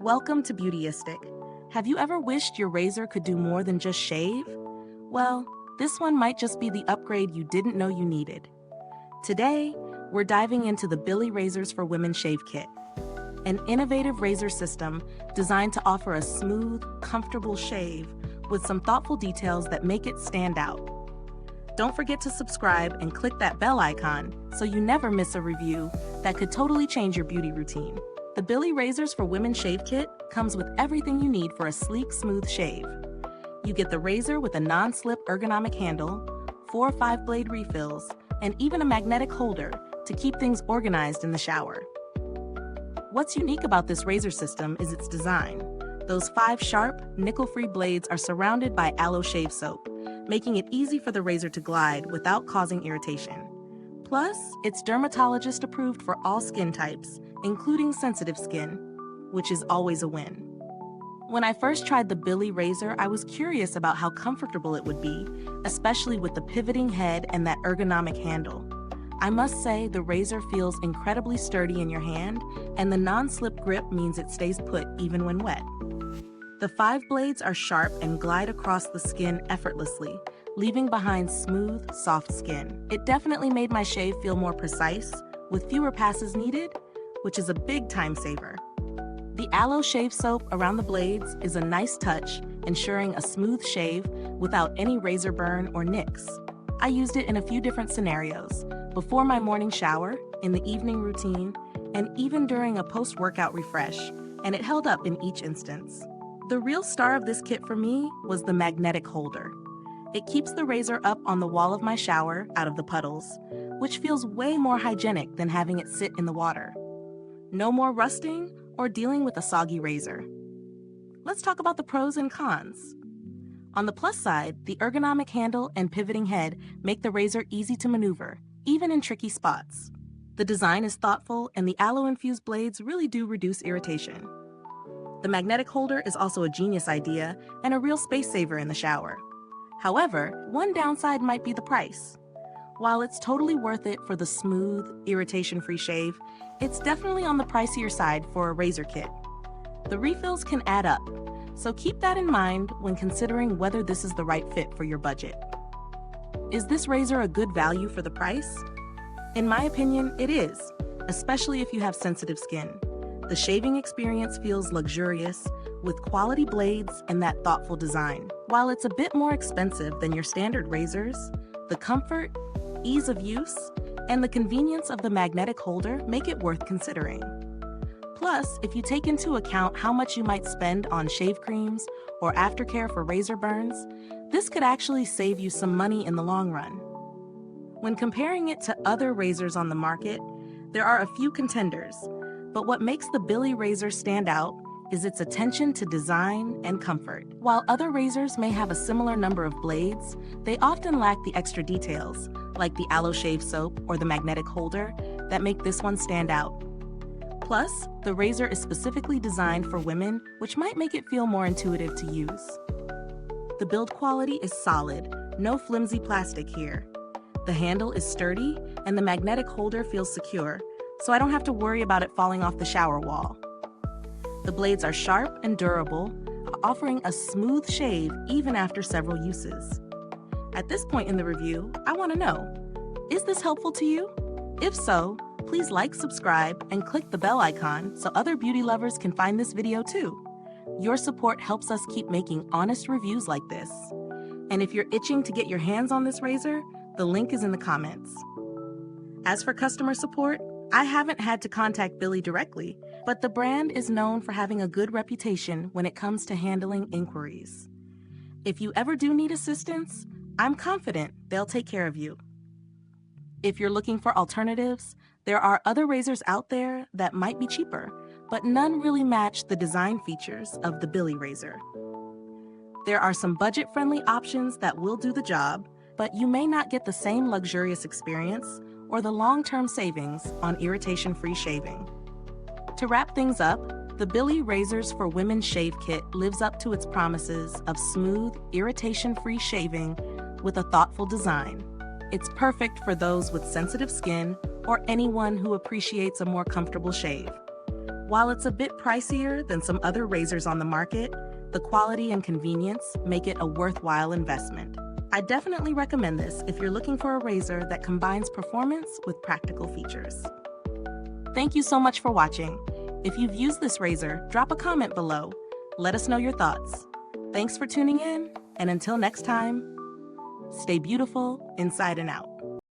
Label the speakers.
Speaker 1: Welcome to Beautyistic. Have you ever wished your razor could do more than just shave? Well, this one might just be the upgrade you didn't know you needed. Today, we're diving into the Billie Razors for Women Shave Kit, an innovative razor system designed to offer a smooth, comfortable shave with some thoughtful details that make it stand out. Don't forget to subscribe and click that bell icon so you never miss a review that could totally change your beauty routine. The Billie Razors for Women Shave Kit comes with everything you need for a sleek, smooth shave. You get the razor with a non-slip ergonomic handle, 4 5-blade refills, and even a magnetic holder to keep things organized in the shower. What's unique about this razor system is its design. Those 5 sharp, nickel-free blades are surrounded by aloe shave soap, making it easy for the razor to glide without causing irritation. Plus, it's dermatologist approved for all skin types, including sensitive skin, which is always a win. When I first tried the Billie razor, I was curious about how comfortable it would be, especially with the pivoting head and that ergonomic handle. I must say the razor feels incredibly sturdy in your hand, and the non-slip grip means it stays put even when wet. The 5 blades are sharp and glide across the skin effortlessly, leaving behind smooth, soft skin. It definitely made my shave feel more precise, with fewer passes needed, which is a big time saver. The aloe shave soap around the blades is a nice touch, ensuring a smooth shave without any razor burn or nicks. I used it in a few different scenarios, before my morning shower, in the evening routine, and even during a post-workout refresh, and it held up in each instance. The real star of this kit for me was the magnetic holder. It keeps the razor up on the wall of my shower out of the puddles, which feels way more hygienic than having it sit in the water. No more rusting or dealing with a soggy razor. Let's talk about the pros and cons. On the plus side, the ergonomic handle and pivoting head make the razor easy to maneuver, even in tricky spots. The design is thoughtful, and the aloe-infused blades really do reduce irritation. The magnetic holder is also a genius idea and a real space saver in the shower. However, one downside might be the price. While it's totally worth it for the smooth, irritation-free shave, it's definitely on the pricier side for a razor kit. The refills can add up, so keep that in mind when considering whether this is the right fit for your budget. Is this razor a good value for the price? In my opinion, it is, especially if you have sensitive skin. The shaving experience feels luxurious, with quality blades and that thoughtful design. While it's a bit more expensive than your standard razors, the comfort, ease of use, and the convenience of the magnetic holder make it worth considering. Plus, if you take into account how much you might spend on shave creams or aftercare for razor burns, this could actually save you some money in the long run. When comparing it to other razors on the market, there are a few contenders, but what makes the Billie razor stand out is its attention to design and comfort. While other razors may have a similar number of blades, they often lack the extra details, like the aloe shave soap or the magnetic holder, that make this one stand out. Plus, the razor is specifically designed for women, which might make it feel more intuitive to use. The build quality is solid, no flimsy plastic here. The handle is sturdy, and the magnetic holder feels secure, so I don't have to worry about it falling off the shower wall. The blades are sharp and durable, offering a smooth shave even after several uses. At this point in the review, I want to know, is this helpful to you? If so, please like, subscribe, and click the bell icon so other beauty lovers can find this video too. Your support helps us keep making honest reviews like this. And if you're itching to get your hands on this razor, the link is in the comments. As for customer support, I haven't had to contact Billie directly, but the brand is known for having a good reputation when it comes to handling inquiries. If you ever do need assistance, I'm confident they'll take care of you. If you're looking for alternatives, there are other razors out there that might be cheaper, but none really match the design features of the Billie razor. There are some budget-friendly options that will do the job, but you may not get the same luxurious experience or the long-term savings on irritation-free shaving. To wrap things up, the Billie Razors for Women Shave Kit lives up to its promises of smooth, irritation-free shaving with a thoughtful design. It's perfect for those with sensitive skin or anyone who appreciates a more comfortable shave. While it's a bit pricier than some other razors on the market, the quality and convenience make it a worthwhile investment. I definitely recommend this if you're looking for a razor that combines performance with practical features. Thank you so much for watching. If you've used this razor, drop a comment below. Let us know your thoughts. Thanks for tuning in, and until next time, stay beautiful inside and out.